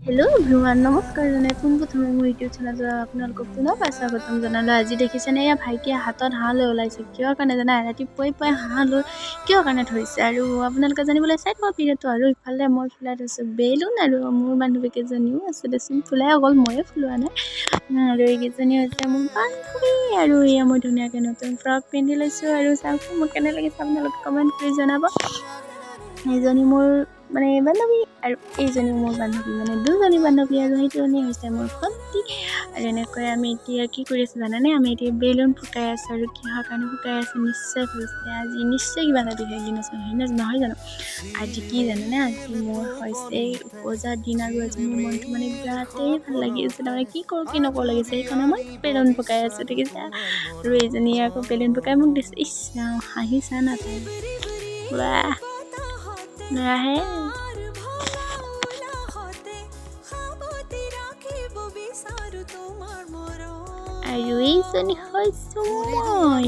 Hello' everyone, নমস্কাৰ জনাই পোনপ্ৰথমে মোৰ ইউটিউব চেনেলটো আপোনালোকক পুনৰ স্বাগতম জনালোঁ। আজি দেখিছেনে এয়া ভাইটিয়ে হাতত হাঁহ লৈ ওলাইছে। কিহৰ কাৰণে জানা? ৰাতিপুৱাই হাঁহ লৈ কিহৰ কাৰণে ধৰিছে আৰু আপোনালোকে জানিবলৈ চাই থাকক ভিডিঅ'টো। আৰু ইফালে মই ফুলাই থৈছোঁ বেলুন, আৰু মোৰ বান্ধৱী কেইজনীও আছে দেচোন ফুলাই, অকল ময়ে ফুলোৱা নাই। আৰু এইকেইজনী হৈছে মোৰ বান্ধৱী, আৰু এয়া মই ধুনীয়াকৈ নতুন ফ্ৰক পিন্ধি লৈছোঁ। আৰু চাওকচোন মোক কেনে লাগিছে আপোনালোকে কমেণ্ট কৰি জনাব। এইজনী মোৰ মানে বান্ধৱী, আৰু এইজনী মোৰ বান্ধৱী, মানে দুজনী বান্ধৱী, আৰু সেইজনী হৈছে মোৰ ভণ্টি। আৰু এনেকৈ আমি এতিয়া কি কৰি আছোঁ জানানে? আমি এতিয়া বেলুন ফুটাই আছোঁ। আৰু কিহৰ কাৰণে ফুটাই আছোঁ নিশ্চয় ভাবিছে, আজি নিশ্চয় কিবা এটা বিশেষ দিন আছে, নহয় জানো? আজি কি জানানে? আজি মোৰ হৈছে পূজাৰ দিন, আৰু আজি মোৰ মনটো মানে বিৰাটেই ভাল লাগি আছে। তাৰমানে কি কৰোঁ কি নকৰোঁ লাগিছে, সেইকাৰণে মই বেলুন ফুটাই আছোঁ, ঠিক আছে। আৰু এইজনীয়ে আকৌ বেলুন ফুটাই মোক দিছে। ইচ ৰাম, হাঁহিছা না তাই? বাহ, নাহে আৰু এইজনী হৈছোঁ মই।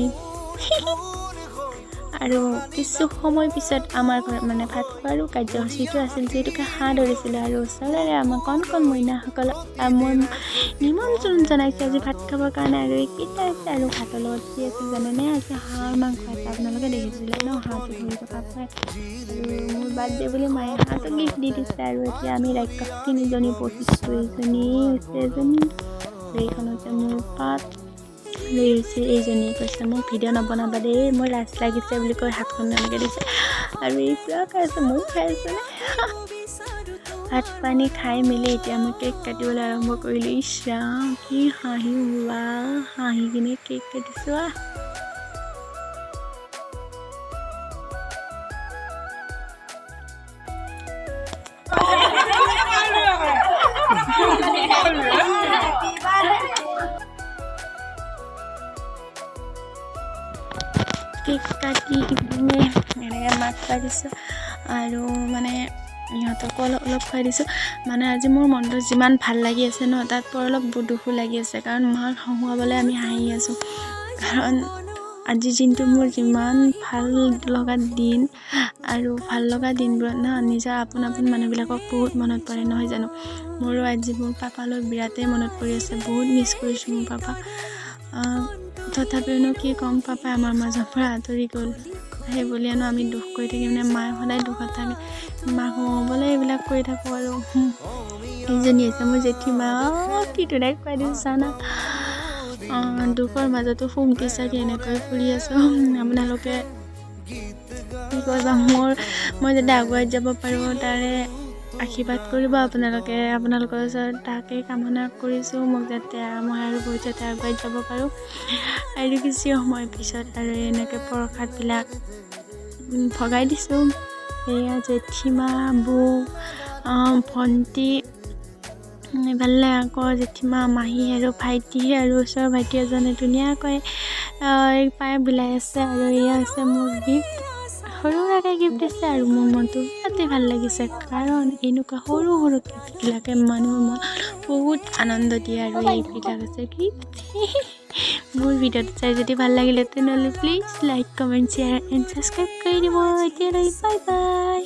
আৰু কিছু সময় পিছত আমাৰ ঘৰত মানে ভাত খোৱাৰো কাৰ্যসূচীটো আছিল, যিহেতুকে হাঁহ ধৰিছিলোঁ। আৰু ওচৰৰে আমাৰ কণ মইনাসকলক মই নিমন্ত্ৰণ জনাইছোঁ আজি ভাত খাবৰ কাৰণে। আৰু এইকেইটা আছে, আৰু ভাতৰ লগত কি আছে জানেনে? আজি হাঁহৰ মাংস আছে। আপোনালোকে দেখিছিলে ন হাঁহটো ধৰি থকা পাই। আৰু মোৰ বাৰ্থডে বুলি মায়ে হাঁহটো গিফ্ট দি দিছে। আৰু এতিয়া আমি ৰাক্ষস তিনিজনী বহিছোঁ। এইজনী হৈছে এজনী, এইখন হৈছে মোৰ পাত, লৈ হৈছে এইজনীয়ে কৈছে মোক ভিডিঅ' নবনাবা দেই, মই লাজ লাগিছে বুলি কৈ হাতখন এনেকৈ দিছে। আৰু এই পুৰা খাই আছে, ময়ো খাই আছোঁ নে। ভাত পানী খাই মেলি এতিয়া মই কেক কাটিবলৈ আৰম্ভ কৰিলোঁ। ইচ ৰাম, কি হাঁহি ওলা, হাঁহি কিনে কেক কাটিছোঁ। কেক কাটি পিনে এনেকৈ মাক খুৱাই দিছোঁ, আৰু মানে ইহঁতকো অলপ খুৱাই দিছোঁ। মানে আজি মোৰ মনটো যিমান ভাল লাগি আছে ন, তাতকৈ অলপ দুখো লাগি আছে, কাৰণ মাক হহুৱাবলৈ আমি হাঁহি আছোঁ। কাৰণ আজিৰ দিনটো মোৰ যিমান ভাল লগা দিন, আৰু ভাল লগা দিনবোৰত ন নিজৰ আপোন মানুহবিলাকক বহুত মনত পৰে, নহয় জানো? মোৰো আজি মোৰ পাপালৈ বিৰাটেই মনত পৰি আছে, বহুত মিছ কৰিছোঁ মোৰ পাপাক। তথাপিওনো কি ক'ম, পাপাই আমাৰ মাজৰ পৰা আঁতৰি গ'ল, সেই বুলিয়েনো আমি দুখ কৰি থাকিম নে? মায়ে সদায় দুখত থাকে, মাক হ'বলৈ এইবিলাক কৰি থাকোঁ। আৰু এইজনী হৈছে মোৰ জেঠীমা, কি ধুনীয়াকৈ খুৱাই দিছোঁ না। দুখৰ মাজতো সুখ বিচাৰি এনেকৈ ফুৰি আছোঁ। আপোনালোকে কি কৰিবা, মই যাতে আগুৱাই যাব পাৰোঁ তাৰে আশীৰ্বাদ কৰিব আপোনালোকে, আপোনালোকৰ ওচৰত তাকে কামনা কৰিছোঁ, মোক যাতে মই আৰু বহুত যাতে আগুৱাই যাব পাৰোঁ। আৰু কিছু সময় পিছত আৰু এনেকৈ প্ৰসাদবিলাক ভগাই দিছোঁ। এয়া জেঠীমা, বৌ, ভণ্টি, এইফালে আকৌ জেঠীমা, মাহী, আৰু ভাইটি, আৰু ওচৰৰ ভাইটি এজনে ধুনীয়াকৈ পাই বিলাই আছে। আৰু এয়া হৈছে মোৰ গিফ্ট, সৰু সুৰাকৈ গিফ্ট দিছে। আৰু মোৰ মনটো বিৰাটেই ভাল লাগিছে, কাৰণ এনেকুৱা সৰু গিফ্টবিলাকে মানুহৰ মন বহুত আনন্দ দিয়ে। আৰু এইবিলাক আছে গিফ্ট। মোৰ ভিডিঅ'টো চাই যদি ভাল লাগিলে তেনেহ'লে please like, comment, share and subscribe কৰি দিব। এতিয়ালৈ বাই বাই।